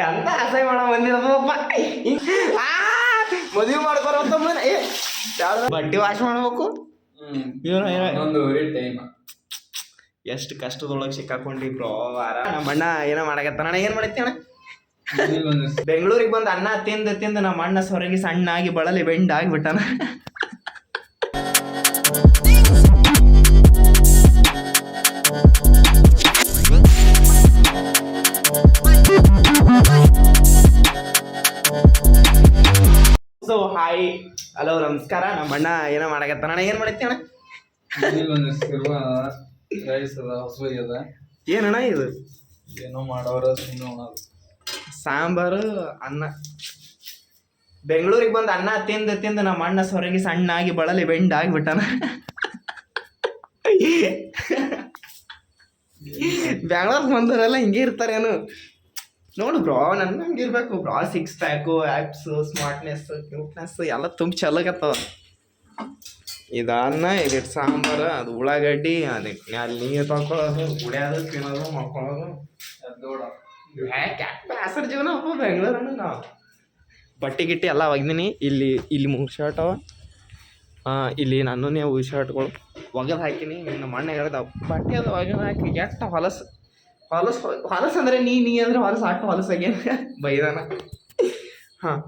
ಎಂತ ಅಸಹ್ಯ ಮಾಡೋ ಬಂದಿರಪ್ಪ. ಮದುವೆ ಮಾಡ್ಕೊರಂತ ಬಟ್ಟೆ ವಾಶ್ ಮಾಡ್ಬೇಕು. ಎಷ್ಟು ಕಷ್ಟದೊಳಗೆ ಸಿಕ್ಕಾಕೊಂಡಿ ಬ್ರೋ. ನಮ್ಮ ಅಣ್ಣ ಏನೋ ಮಾಡಕತ್ತಾನ. ಅಣ್ಣ ಏನ್ ಮಾಡತ್ತಿ ಅಣ್ಣ? ಬೆಂಗಳೂರಿಗೆ ಬಂದು ಅನ್ನ ತಿಂದು ತಿಂದು ನಮ್ಮ ಅಣ್ಣ ಸೊರಗಿ ಸಣ್ಣಾಗಿ ಬಳಲಿ ಬೆಂಡ್ ಆಗಿಬಿಟ್ಟಾನ. ಸೊ ಹಾಯ್, ಹಲೋ, ನಮಸ್ಕಾರ. ನಮ್ಮ ಅಣ್ಣ ಏನೋ ಮಾಡಕತ್ತಾನ. ಅಣ್ಣ ಏನ್ ಮಾಡತ್ತಿ ಅಣ್ಣ? ಏನಣ್ಣ ಇದು? ಏನೋ ಮಾಡೋರ ಸಾಂಬಾರು ಅನ್ನ. ಬೆಂಗಳೂರಿಗೆ ಬಂದು ಅನ್ನ ತಿಂದು ತಿಂದು ನಮ್ಮ ಅಣ್ಣ ಸೊರಗಿ ಸಣ್ಣಾಗಿ ಬಳಲಿ ಬೆಂಡ್ ಆಗಿಬಿಟ್ಟಾನ. ಬೆಂಗಳೂರಿಗೆ ಬಂದವರೆಲ್ಲ ಹಿಂಗೆ ಇರ್ತಾರೇನು ನೋಡು ಬ್ರೋ. ನನ್ನ ಹಂಗೆ ಇರ್ಬೇಕು bro. 6 pack, apps, smartness, cuteness ಎಲ್ಲ ತುಂಬ ಚಲಗತ್ತವ. ಇದು ಅನ್ನ, ಇದು ಸಾಂಬಾರು, ಅದು ಉಳ್ಳಾಗಡ್ಡಿ, ಅದಕ್ಕೆ ಅಲ್ಲಿ ನೀರು ತೊಳ್ಕೊಳ್ಳೋದು, ಕುಡಿಯೋದು, ತಿನ್ನೋದು, ಮಾಡ್ಕೊಳ್ಳೋದು. ಬ್ಯಾಸರ ಜೀವನ ಅಪ್ಪ ಬೆಂಗಳೂರನ್ನು. ನಾವು ಬಟ್ಟೆ ಗಿಟ್ಟಿ ಎಲ್ಲ ಒಗ್ದೀನಿ. ಇಲ್ಲಿ 3 ಶರ್ಟ್ ಅವ. ಇಲ್ಲಿ ನನ್ನೂ ಶರ್ಟ್ಗಳು ಒಗೆದು ಹಾಕಿನಿ. ನಮ್ಮ ಅಣ್ಣ ಹೇಳ್ದ ಬಟ್ಟೆ ಅದು ಒಗೆದು ಹಾಕಿ ಎಷ್ಟ ಹೊಲಸು ಅಂದರೆ ನೀ ಅಂದರೆ ಹೊಲಸು ಅಟ್ಟು ಹೊಲಸಾಗೇನ ಬೈದಾನ. ಹಾಂ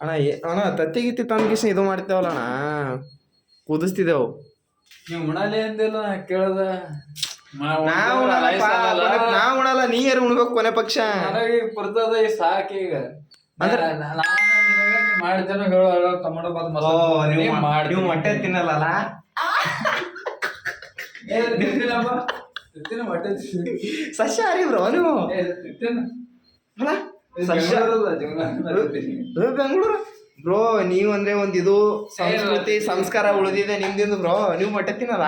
ಅಣ್ಣ ತತ್ತಿಗಿತ್ತಿ ತಂದ್ಗಿಸ ಇದು ಮಾಡ್ತೇವಲ್ಲ ಅಣ್ಣ, ಕುದಿಸ್ತಿದ್ದೆವು. ನೀವು ಉಣಲಿ ಅಂದಿಲ್ಲ ಕೇಳ್ದ. ನಾವು ಉಣಲ್ಲ, ನೀ ಯಾರು ಉಣ್ಬೇಕು ಕೊನೆ ಪಕ್ಷ. ನನಗೆ ಬರ್ತದ ಈ ಸಾಕು. ಈಗ ಅಂದ್ರೆ ಮಾಡ್ತೇನೆ ಹೇಳೋ ಟೊಮೊಟೊ ಬಾತ್ ನೀವು ಮೊಟ್ಟೆ ತಿನ್ನಲ್ಲ. ಸಸ್ಯಾಹಾರಿ ಬ್ರೋ ನೀವು. ಬೆಂಗಳೂರು ಬ್ರೋ, ನೀವು ಅಂದ್ರೆ ಇದು ಸಂಸ್ಕೃತಿ ಸಂಸ್ಕಾರ ಉಳಿದಿದೆ ನಿಮ್ದಿಂದ ಬ್ರೋ. ನೀವು ಮೊಟ್ಟೆ ತಿನ್ನಲ್ಲ?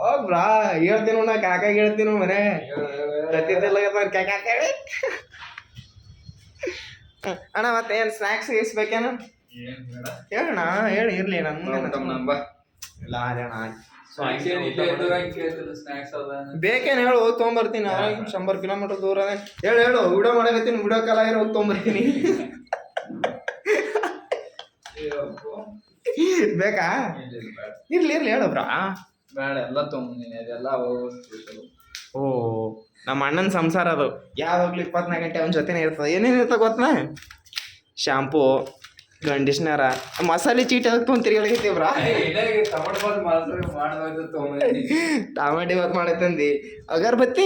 ಓ ಬ್ರಾ, ಹೇಳ್ತೀನಿ ನಾ ಕಾಕಾಗ ಹೇಳ್ತೀನಿ ಮನೆ ಕಾಕಾಳಿ. ಅಣ್ಣ ಮತ್ತೆ ಏನು ಸ್ನ್ಯಾಕ್ಸ್ ಇಸ್ಬೇಕೇನ? ಹೇಳಣ್ಣ, ಹೇಳಿ. ಇರ್ಲಿ ನನ್ನ ಇಲ್ಲ ಅಣ್ಣ ಬೇಕೇನು ಹೇಳು, ಹೋಗಿ ತೊಗೊಂಬರ್ತೀನಿ. 100 ಕಿಲೋಮೀಟರ್ ದೂರ ಹೇಳು. ವಿಡಿಯೋ ಮಾಡಕತ್ತೀನಿ, ವಿಡಿಯೋ ಕಾಲ್ ಆಗಿರೋ ಹೋಗಿ ತೊಗೊಂಬರ್ತೀನಿ. ಬೇಕಾ? ಇರ್ಲಿ ಹೇಳು ಬ್ರಾ. ಬೇಡ, ಎಲ್ಲ ತೊಗೊಂಬಂದಿನಿ. ಅದೆಲ್ಲ ಓ, ನಮ್ಮ ಅಣ್ಣನ ಸಂಸಾರ ಅದು. ಯಾವಾಗಲೂ 24 ಗಂಟೆ ಅವನ ಜೊತೆನೇ ಇರ್ತದೆ. ಏನೇನು ಇರ್ತದೆ ಗೊತ್ತಾ? ಶಾಂಪೂ, ಕಂಡೀಷ್ನರ, ಮಸಾಲೆ ಚೀಟ್ ಅದಕ್ಕೆ ತೊಗೊಂಡು ಹೇಳಿಕತ್ತೀವಿ ಬ್ರಾ. ಟಮಾಟಿ ಬಾತ್ ಮಾಡತ್ತಂದು, ಅಗರ್ಬತ್ತಿ,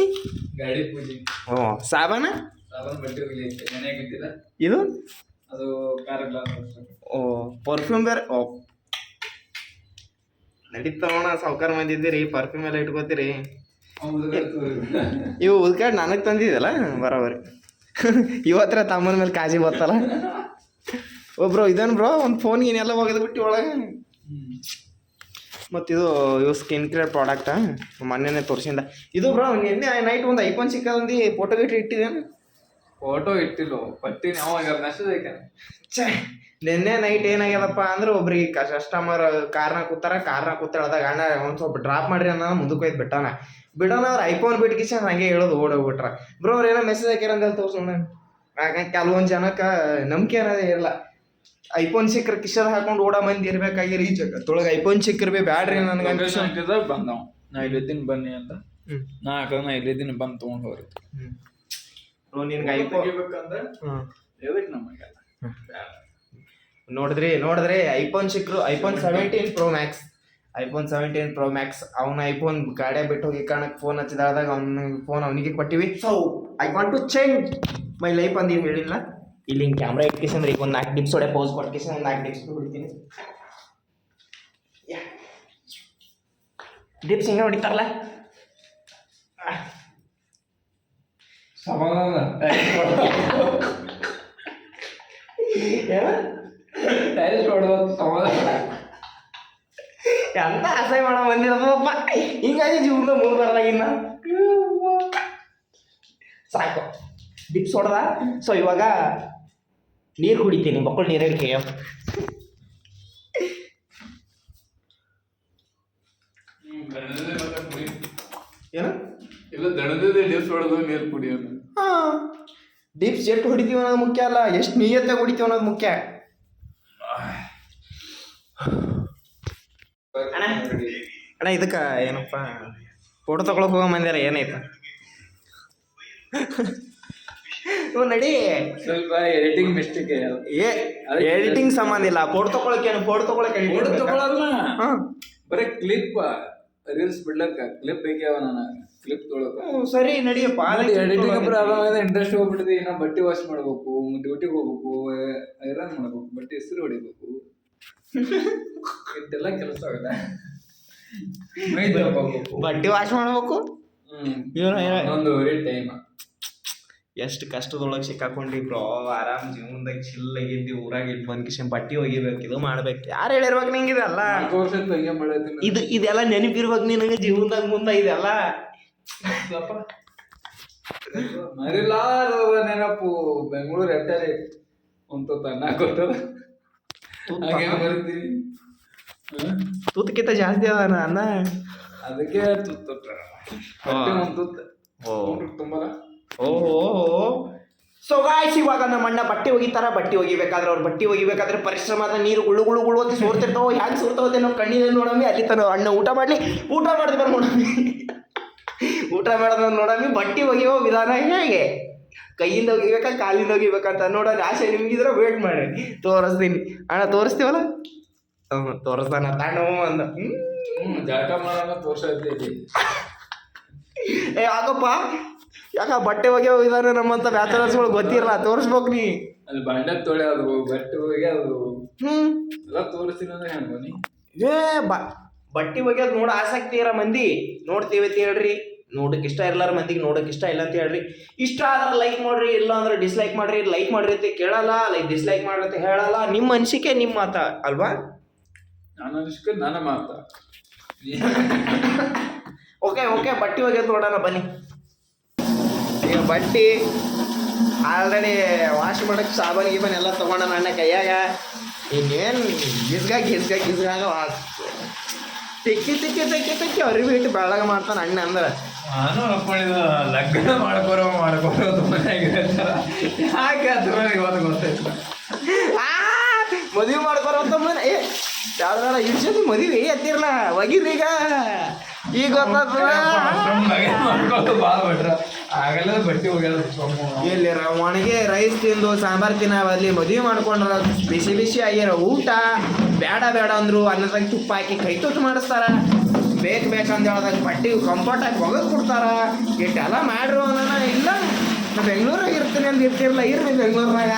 ಗಾಡಿ ಪೂಜೆ, ಸಾಬಾನ, ಇದು ಅದು ಓ ಪರ್ಫ್ಯೂಮ್ ಬೇರೆ. ಓ ನಡೀತಾವಣ, ಸಾವ್ಕಾರ ಮಂದಿದ್ದೀರಿ, ಪರ್ಫ್ಯೂಮ್ ಎಲ್ಲ ಇಟ್ಕೋತೀರಿ. ಇವು ಉದ್ಕಾಡ್ ನನಗೆ ತಂದಿದ್ದಲ್ಲ ಬರೋಬರಿ. ಇವತ್ತರ ತಮ್ಮನ ಮೇಲೆ ಕಾಜಿ ಬರ್ತಲ್ಲ. ಬ್ರೋ ಇದೇನು ಬ್ರೋ, ಒಂದು ಫೋನ್ ಗೀನೆಲ್ಲ ಒಗೆದ್ಬಿಟ್ಟು ಒಳಗೆ. ಮತ್ತಿದು ಇವು ಸ್ಕಿನ್ ಕೇರ್ ಪ್ರಾಡಕ್ಟಾ, ಮೊನ್ನೆನೇ ತೋರಿಸಿಂದ. ಇದು ಬ್ರೋ ನಿನ್ನೆ ನೈಟ್ ಒಂದು ಐಫೋನ್ ಸಿಕ್ಕಂದು ಫೋಟೋ ಗಿಟ್ಟು ಇಟ್ಟಿದ್ದೇನು? ಫೋಟೋ ಇಟ್ಟಿಲ್ಲ, ಪಟ್ಟಿನಿ. ಅವಾಗ ಮೆಸೇಜ್ ಐತೆ. ನಿನ್ನೆ ನೈಟ್ ಏನಾಗ್ಯದಪ್ಪ ಅಂದ್ರೆ, ಒಬ್ರಿಗೆ ಕಸ್ಟಮರ್ ಕಾರ್ನಾಗ ಕೂತಾಳದಾಗ ಅಣ್ಣ ಒಂದು ಸ್ವಲ್ಪ ಡ್ರಾಪ್ ಮಾಡ್ರಿ ಅನ್ನೋ ಮುಂದಕ್ಕೆ ಹೋಯ್ತು ಬಿಟ್ಟಾನ. ಅವ್ರು ಐಫೋನ್ ಬಿಟ್ಕಿಸ ಹಂಗೆ ಹೇಳೋದು ಓಡೋಗ್ಬಿಟ್ರ. ಬ್ರೋ ಅವ್ರು ಏನೋ ಮೆಸೇಜ್ ಹಾಕ್ಯಾರಂತ ತೋರ್ಸೋಣ. ಯಾಕಂದ್ರೆ ಕೆಲವೊಂದು ಜನಕ್ಕೆ ನಂಬಿಕೆ ಅನ್ನೋದೇ ಇರಲ್ಲ. ಐಫೋನ್ ಸಿಕ್ಕರೆ ಕಿಶದ ಹಾಕೊಂಡು ಓಡೋ ಮಂದಿ ಇರ್ಬೇಕಾಗಿರಿ ಈ ಜಗತ್ತೊಳಗೆ. ಐಫೋನ್ ಸಿಕ್ಕರ್ಬೇ ಬ್ಯಾಡ್ರಿ ನನಗೆ ಬಂದವ್. ನಾ ಇಲ್ಲಿದ್ದೀನಿ ಬನ್ನಿ ಅಂತ. ನಾ ಇಲ್ಲಿದ್ದೀನಿ ಬಂದು ತೊಗೊಂಡು ಹೋಗ್ರಿ. ನಿನ್ಗೆ ಐಫೋನ್ ಬೇಕಂದ್ರೆ ಎದಕ್ಕೆ ನಮಗೆಲ್ಲ ನೋಡಿದ್ರಿ ಐಫೋನ್ ಸಿಕ್ಕರು. IPhone 17 Pro Max. ಅವನ ಐಫೋನ್ ಗಾಡಿಯ ಬಿಟ್ಟು ಹೋಗಿ ಕಾರಣಕ್ಕೆ ಫೋನ್ ಹಚ್ಚಿದಾಗ ಫೋನ್ ಅವನಿಗೆ ಕೊಟ್ಟಿವಿ. So I want to change my life ಅಂತ ಹೇಳಿಲ್ಲ. ಇಲ್ಲಿ ಹಿಂಗೆ ಕ್ಯಾಮ್ರಾ ಇಟ್ಕೇಸಂದ್ರೆ ಈಗ ಒಂದು 4 ಟಿಪ್ಸ್ ಹೊಡೆ ಪೋಸ್ ಕೊಟ್ಕೇಸ ಒಂದು 4 ಟಿಪ್ಸ್ ಹೊಡಿತೀನಿ. ಟಿಪ್ಸ್ ಹಿಂಗೆ ಹೊಡಿತಾರಲ್ಲ. ಎಂತ ಅಸಹ್ಯ ಮಾಡೋ ಬಂದಿರಪ್ಪ. ಹಿಂಗಾಗಿ ಜೀವನದ ಮುಂದೆ ಬರಲಾಗಿನ್ನ ಸಾಕು. ಡಿಪ್ಸ್ ಹೊಡೆದ. ಸೊ ಇವಾಗ ನೀರು ಕುಡಿತೀನಿ. ಮಕ್ಕಳು ನೀರು ಹಿಡ್ಕೆ ಏನು ಇಲ್ಲ ದಣದ ಡಿಪ್ಸ್ ಹೊಡೆದು ನೀರು ಕುಡಿಯೋದು. ಹಾಂ, ಡಿಪ್ಸ್ ಎಷ್ಟು ಹೊಡಿತೀವಿ ಅನ್ನೋದು ಮುಖ್ಯ ಅಲ್ಲ, ಎಷ್ಟು ನಿಯತ್ತಾಗಿ ಹೊಡಿತೀವಿ ಅನ್ನೋದು ಮುಖ್ಯ. ಅಣ್ಣ ಇದಕ್ಕೆ ಏನಪ್ಪ ಫೋಟೋ ತಗೊಳಕ್ ಹೋಗೋ ಮಂದಿರ ಏನೈತ ನಡಿ. ಸ್ವಲ್ಪ ಎಡಿಟಿಂಗ್ ಮಿಸ್ಟೇಕ್. ಎಡಿಟಿಂಗ್ ಸಂಬಂಧ ಇಲ್ಲ, ಫೋಟೋ ತಗೊಳಕ್ಕೆ ಫೋಟೋ ತಗೊಳಕ್ಕೆ ಬರೀ ಕ್ಲಿಪ್ ರೀಲ್ಸ್ ಬಿಡ್ಲಕ್ಕ ಕ್ಲಿಪ್ ಬೇಕ್ಯಾವ ನಾನು ಕ್ಲಿಪ್ ತೊಗೊಳಕ. ಸರಿ ನಡಿಯಪ್ಪ. ಎಡಿಟಿಂಗ್ ಇಂಟ್ರೆಸ್ಟ್ ಹೋಗ್ಬಿಟ್ಟಿದೆ. ಇನ್ನ ಬಟ್ಟೆ ವಾಶ್ ಮಾಡ್ಬೇಕು, ಡ್ಯೂಟಿಗೆ ಹೋಗ್ಬೇಕು, ಐರನ್ ಮಾಡ್ಬೇಕು, ಬಟ್ಟೆ ಹೆಸರು ಹೊಡಿಬೇಕು, ಇದೆಲ್ಲ ಕೆಲಸ ಆಗಲ್ಲ. ಬಟ್ಟೆ ವಾಶ್ ಮಾಡ್ಬೇಕು, ಒಂದೂವರೆ ಟೈಮ್. ಎಷ್ಟು ಕಷ್ಟದೊಳಗೆ ಸಿಕ್ಕಾಕೊಂಡಿ ಬ್ರೋ. ಆರಾಮ್ ಜೀವನದಾಗ ಚಿಲ್ಲಾಗಿದ್ದಿ, ಊರಾಗ ಇಟ್ಟು ಬಂದ್ ಕಿಶನ್ ಬಟ್ಟೆ ಒಗಿಬೇಕು, ಇದು ಮಾಡ್ಬೇಕು. ಯಾರು ಹೇಳಿರ್ಬೇಕು ನಿಂಗಿದೆಲ್ಲ? ಇದೆಲ್ಲ ನೆನಪಿರ್ಬೇಕು ನಿನಗೆ ಜೀವನದಾಗ ಮುಂದೆ ಇದೆಲ್ಲ. ಮರಿಲಾರದ ನೆನಪು ಬೆಂಗಳೂರು ಎಟ್ಟರೆ ಒಂದು ತನ್ನ ಕೊಟ್ಟದ ಹಾಗೆ ಬರ್ತೀವಿ. ತೂತಕ್ಕಿಂತ ಜಾಸ್ತಿ ಅದ ಅನ್ನ, ಅದಕ್ಕೆ ತುತ್ತ ಒಂದು ತುತ್ತ ತುಂಬಲ್ಲ. ಓಹೋ. ಸೊ ಗಾಯ್ಸ್, ಇವಾಗ ನಮ್ಮ ಅಣ್ಣ ಬಟ್ಟೆ ಒಗಿತಾರ. ಬಟ್ಟೆ ಒಗಿಬೇಕಾದ್ರೆ ಅವ್ರು ಬಟ್ಟೆ ಒಗಿಬೇಕಾದ್ರೆ ಪರಿಶ್ರಮದ ನೀರು ಗುಳು ಗುಳು ಗುಳು ಅಂತ ಸೋರ್ತಿರ್ತಾವ. ಹ್ಯಾಂಗೆ ಸೋರ್ತಾವತ್ತೆ ನಾವು ಕಣ್ಣಿನಲ್ಲಿ ನೋಡಮ್ಮಿ. ಅಲ್ಲಿ ತನ ಅಣ್ಣ ಊಟ ಮಾಡಲಿ, ಊಟ ಮಾಡಿದ ಮೇಲೆ ನೋಡಮ್ಮಿ, ಊಟ ಮಾಡೋದ್ ನೋಡಮ್ಮಿ. ಬಟ್ಟೆ ಒಗಿಯೋ ವಿಧಾನ ಹೇಗೆ, ಕೈಯಿಂದ ಒಗಿಬೇಕಾ ಕಾಲಿಂದ ಒಗಿಬೇಕಂತ ನೋಡೋಣ ಆಸೆ ನಿಮ್ಗಿದ್ರೆ ವೇಟ್ ಮಾಡಿ ತೋರಿಸ್ತೀನಿ. ಅಣ್ಣ ತೋರಿಸ್ತೀವಲ್ಲ? ತೋರಿಸ್ತಾನ ತಾಂಡ ಅಂದ. ಜಳಕ ಮಾಡೋಣ ತೋರ್ಸೈತಿ. ಏ ಆಗಪ್ಪ, ಯಾಕ ಬಟ್ಟೆ ಒಗೆಯೋ ವಿಧಾನ ನಮ್ಮಂತ ಬ್ಯಾಚಲರ್ಸ್ಗಳು ಗೊತ್ತಿರಲ್ಲ, ತೋರಿಸ್ಬೇಕು ನೀ. ಅಲ್ಲಿ ಬಂಡೆ ತೊಳೆಯೋದು, ಬಟ್ಟೆ ಒಗೆಯೋದು ಎಲ್ಲ ತೋರಿಸ್ತೀನಿ ಅಂದ್ರೆ ಹೆಂಗ? ಏ ಬಟ್ಟೆ ಒಗೆಯೋದು ನೋಡ ಆಸಕ್ತಿ ಇರೋ ಮಂದಿ ನೋಡ್ತೀವಿ ಅಂತ ಹೇಳ್ರಿ. ನೋಡಕ್ ಇಷ್ಟ ಇರ್ಲಾರ ಮಂದಿಗೆ ನೋಡಕ್ ಇಷ್ಟ ಇಲ್ಲ ಅಂತ ಹೇಳ್ರಿ. ಇಷ್ಟ ಆದ್ರೆ ಲೈಕ್ ಮಾಡ್ರಿ, ಇಲ್ಲ ಅಂದ್ರೆ ಡಿಸ್ಲೈಕ್ ಮಾಡ್ರಿ. ಲೈಕ್ ಮಾಡ್ರಿ ಅಂತ ಕೇಳಲ್ಲ, ಲೈಕ್ ಡಿಸ್ಲೈಕ್ ಮಾಡ್ರಿ ಅಂತ ಹೇಳಲ್ಲ. ನಿಮ್ಮ ಅನಿಸಿಕೆ ನಿಮ್ಮ ಮಾತ ಅಲ್ವಾ? ನನ್ನ ಅನಿಸಿಕೆ ನನ್ನ ಮಾತ. ಓಕೆ ಓಕೆ, ಬಟ್ಟೆ ಒಗೆಯೋದು ನೋಡೋಣ ಬನ್ನಿ. ಈಗ ಬಟ್ಟೆ ಆಲ್ರೆಡಿ ವಾಶ್ ಮಾಡಕ್ಕೆ ಸಾಬಾನ್ ಗೀಬನ್ ಎಲ್ಲ ತೊಗೊಂಡ ನನ್ನ ಕೈಯಾಗ. ಇನ್ನೇನು ಗಿಸ್ಗಾಗ ತಿಕ್ಕಿ ಅವ್ರಿಗೆ ಬಿಟ್ಟು ಬೆಳಗ ಮಾಡ್ತಾನೆ ಅಣ್ಣ. ಅಂದ್ರೆ ನಾನು ಅನ್ಕೊಂಡಿದ್ದ ಲಗ್ನ ಮಾಡ್ಕೊರೋದು ಮನೆಯಾಗ ಯಾಕೆ ಅದ್ರ ಇವತ್ತು ಗೊತ್ತಾಯ್ತು. ಮದುವೆ ಮಾಡ್ಕೊರೋಂತ ಮನೆ ಯಾವ್ದಾರ ಇಡ್ಸೋದು ಮದುವೆ ಎತ್ತಿರಲ್ಲ ಒಗಿರಿ. ಈಗ ಭಾಳ ಬಿಟ್ರ ಆಗಲ್ಲ ಬಟ್ಟೆ ಹೋಗ್ಯಾರ. ಎಲ್ಲಿ ಒಣಗೆ ರೈಸ್ ತಿಂದು ಸಾಂಬಾರ್ ತಿನ್ನೋಲ್ಲಿ ಮದುವೆ ಮಾಡ್ಕೊಂಡ್ರ ಬಿಸಿ ಬಿಸಿ ಆಗ್ಯಾರ ಊಟ ಬೇಡ ಬೇಡ ಅಂದ್ರು. ಅನ್ನದಾಗ ತುಪ್ಪ ಹಾಕಿ ಕೈ ತುತ್ತು ಮಾಡಿಸ್ತಾರ. ಬೇಕಂತ ಹೇಳ್ದಾಗ ಬಟ್ಟೆ ಕಂಫರ್ಟಾಗಿ ಒಗದು ಕೊಡ್ತಾರ. ಇಷ್ಟೆಲ್ಲ ಮಾಡ್ರು ಅನ್ನೋಣ. ಇಲ್ಲ ನಾ ಬೆಂಗ್ಳೂರಾಗ ಇರ್ತೀನಿ ಅಂತ ಇರ್ತಿರಲ್ಲ, ಇರ್ರಿ ಬೆಂಗ್ಳೂರಾಗ.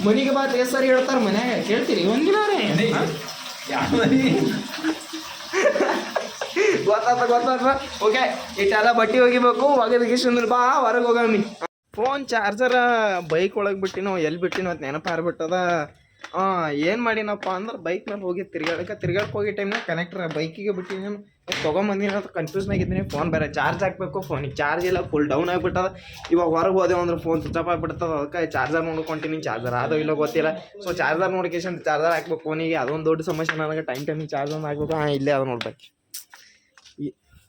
ಮನೆಗೆ ಬಾ ಸರಿ ಹೇಳ್ತಾರೆ ಮನ್ಯಾಗ, ಕೇಳ್ತೀರಿ ಒಂದಿನ ಗೊತ್ತಾದ. ಓಕೆ, ಇಷ್ಟೆಲ್ಲ ಬಟ್ಟೆ ಒಗಿಬೇಕು. ಒಗದಗಿಸಂದ್ರೆ ಬಾ ಹೊರಗೆ ಹೋಗಮ್ಮಿ. ಫೋನ್ ಚಾರ್ಜರ ಬೈಕ್ ಒಳಗೆ ಬಿಟ್ಟಿನೋ ಎಲ್ಲಿ ಬಿಟ್ಟಿನೋ ಅಂತ ನೆನಪಾರ್ಬಿಟ್ಟದ. ಏನು ಮಾಡಿನಪ್ಪ ಅಂದ್ರೆ ಬೈಕ್ ಮೇಲೆ ಹೋಗಿ ತಿರ್ಗಾಡಕ್ಕೆ ಹೋಗಿ ಟೈಮ್ನಾಗ ಕನೆಕ್ಟ್ರ ಬೈಕಿಗೆ ಬಿಟ್ಟಿನಿ. ತೊಗೊಂಬಂದಿನ ಅಂತ ಕನ್ಫ್ಯೂಸ್ನಾಗಿದ್ದೀನಿ. ಫೋನ್ ಬೇರೆ ಚಾರ್ಜ್ ಹಾಕಬೇಕು, ಫೋನಿಗೆ ಚಾರ್ಜ್ ಇಲ್ಲ, ಫುಲ್ ಡೌನ್ ಆಗಿಬಿಟ್ಟದ. ಇವಾಗ ಹೊರಗೆ ಹೋದೆವು ಅಂದ್ರೆ ಫೋನ್ ಸ್ವಿಚ್ ಆಫ್ ಆಗಿಬಿಡ್ತದೆ. ಅದಕ್ಕೆ ಚಾರ್ಜರ್ ನೋಡ್ಕೊಂತೀನಿ. ಚಾರ್ಜರ್ ಅದೋ ಇಲ್ಲೋ ಗೊತ್ತಿಲ್ಲ. ಸೊ ಚಾರ್ಜರ್ ನೋಡ್ಕೇಶನ್ ಚಾರ್ಜರ್ ಹಾಕ್ಬೇಕು ಫೋನಿಗೆ. ಅದೊಂದು ದೊಡ್ಡ ಸಮಸ್ಯೆ ನನಗೆ. ಟೈಮಿಗೆ ಚಾರ್ಜ್ ಒಂದು ಹಾಕ್ಬೇಕು. ಇಲ್ಲೇ ಅದು ನೋಡ್ಬೇಕು.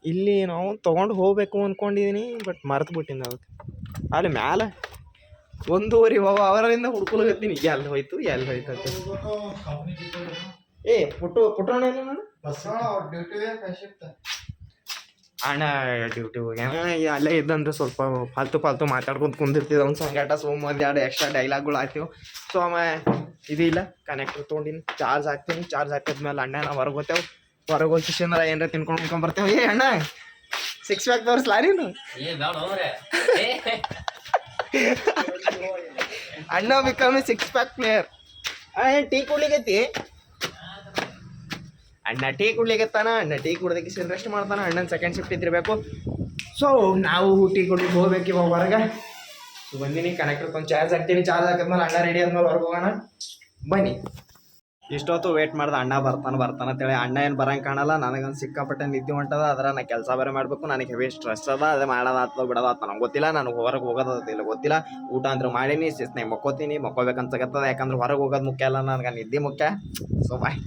ಇಲ್ಲಿ ನಾವು ತೊಗೊಂಡು ಹೋಗ್ಬೇಕು ಅಂದ್ಕೊಂಡಿದ್ದೀನಿ, ಬಟ್ ಮರ್ತು ಬಿಟ್ಟಿನಿ. ಅದಕ್ಕೆ ಅಲ್ಲಿ ಮ್ಯಾಲೆ 1.5 ಅವರಿಂದ ಹುಡ್ಕೊಳಗತ್ತೀನಿ. ಎಲ್ಲಿ ಹೋಯ್ತು ಅಂತ. ಏ ಪುಟ್ಟಣ್ಣ ಇಲ್ಲ ನಾನು ಅಣ್ಣ ಡ್ಯೂಟಿ ಹೋಗ್ಯಾನ. ಅಲ್ಲೇ ಇದ್ದಂದ್ರೆ ಸ್ವಲ್ಪ ಫಾಲ್ತು ಮಾತಾಡ್ಕೊಂಡು ಕುಂದಿರ್ತಿದ್ದೆ. ಅವ್ನು ಸಂಗಾಟ ಒಂದು 2 ಎಕ್ಸ್ಟ್ರಾ ಡೈಲಾಗ್ಗಳು ಆಗ್ತೀವಿ. ಸೊ ಇದಿಲ್ಲ ಕನೆಕ್ಟರ್ ತೊಗೊಂಡಿನಿ, ಚಾರ್ಜ್ ಹಾಕ್ತೀನಿ. ಚಾರ್ಜ್ ಹಾಕಿದ್ಮೇಲೆ ಅಣ್ಣ ನಾವು ಹೊರಗೆ ಹೋಗ್ತೇವೆ. ಹೊರಗೆ ಹೋಗಿ ಕಿಶನ್ರ ಏನಾರ ತಿನ್ಕೊಂಡ್ಬರ್ತೇವೆ. ಏ ಅಣ್ಣ 6 ಪ್ಯಾಕ್ ತೋರಿಸ್ಲಾ ನೀನು? ಅಣ್ಣ ಬಿಕಮ್ 6 ಪ್ಯಾಕ್ ಪ್ಲೇಯರ್. ಟೀ ಕುಡ್ಲಿಗೈತಿ ಅಣ್ಣ, ಟೀ ಕುಡ್ಲಿಗತ್ತಾನ. ಅಣ್ಣ ಟೀ ಕುಡ್ದಕ್ಕೆ ಕಿಶನ್ ರೆಸ್ಟ್ ಮಾಡ್ತಾನೆ. ಅಣ್ಣನ ಸೆಕೆಂಡ್ ಶಿಫ್ಟ್ ಇದ್ದಿರಬೇಕು. ಸೊ ನಾವು ಟೀ ಕುಡ್ಲಿಕ್ಕೆ ಹೋಗ್ಬೇಕು ಇವಾಗ ಹೊರಗೆ. ಸೊ ಬಂದಿನಿ, ಕನೆಕ್ಟರ್ ಒಂದು ಚಾರ್ಜ್ ಹಾಕ್ತೀನಿ. ಚಾರ್ಜ್ ಹಾಕಿದ್ಮೇಲೆ ಅಣ್ಣ ರೆಡಿ ಆದ್ಮೇಲೆ ಹೊರಗೆ ಹೋಗೋಣ ಬನ್ನಿ. ಇಷ್ಟೊತ್ತು ವೇಟ್ ಮಾಡ್ದೆ ಅಣ್ಣ ಬರ್ತಾನೆ ಅಂತೇಳಿ. ಅಣ್ಣ ಏನು ಬರಂಗೆ ಕಾಣಲ್ಲ. ನನಗೊಂದು ಸಿಕ್ಕಾಪಟ್ಟೆ ನಿದ್ದೆ ಹೊಂಟದ. ಅದರ ನಾ ಕೆಲಸ ಬೇರೆ ಮಾಡಬೇಕು. ನನಗೆ ಹೆವಿ ಸ್ಟ್ರೆಸ್ ಅದ. ಅದೇ ಮಾಡೋದಾಗ್ತದೆ ಬಿಡೋದಾಗ್ತದೆ ನನಗೆ ಗೊತ್ತಿಲ್ಲ. ನಾನು ಹೊರಗೆ ಹೋಗೋದಿಲ್ಲ ಗೊತ್ತಿಲ್ಲ. ಊಟ ಅಂದ್ರೆ ಮಾಡೀನಿ, ಶಿಸ್ನಾಗ ಮಕ್ಕೋತೀನಿ. ಮಕ್ಕೋಬೇಕಂತ ಯಾಕಂದ್ರೆ ಹೊರಗೆ ಹೋಗೋದು ಮುಖ್ಯ ಅಲ್ಲ, ನನಗೆ ನಿದ್ದೆ ಮುಖ್ಯ. ಸೊ ಬಾಯ್.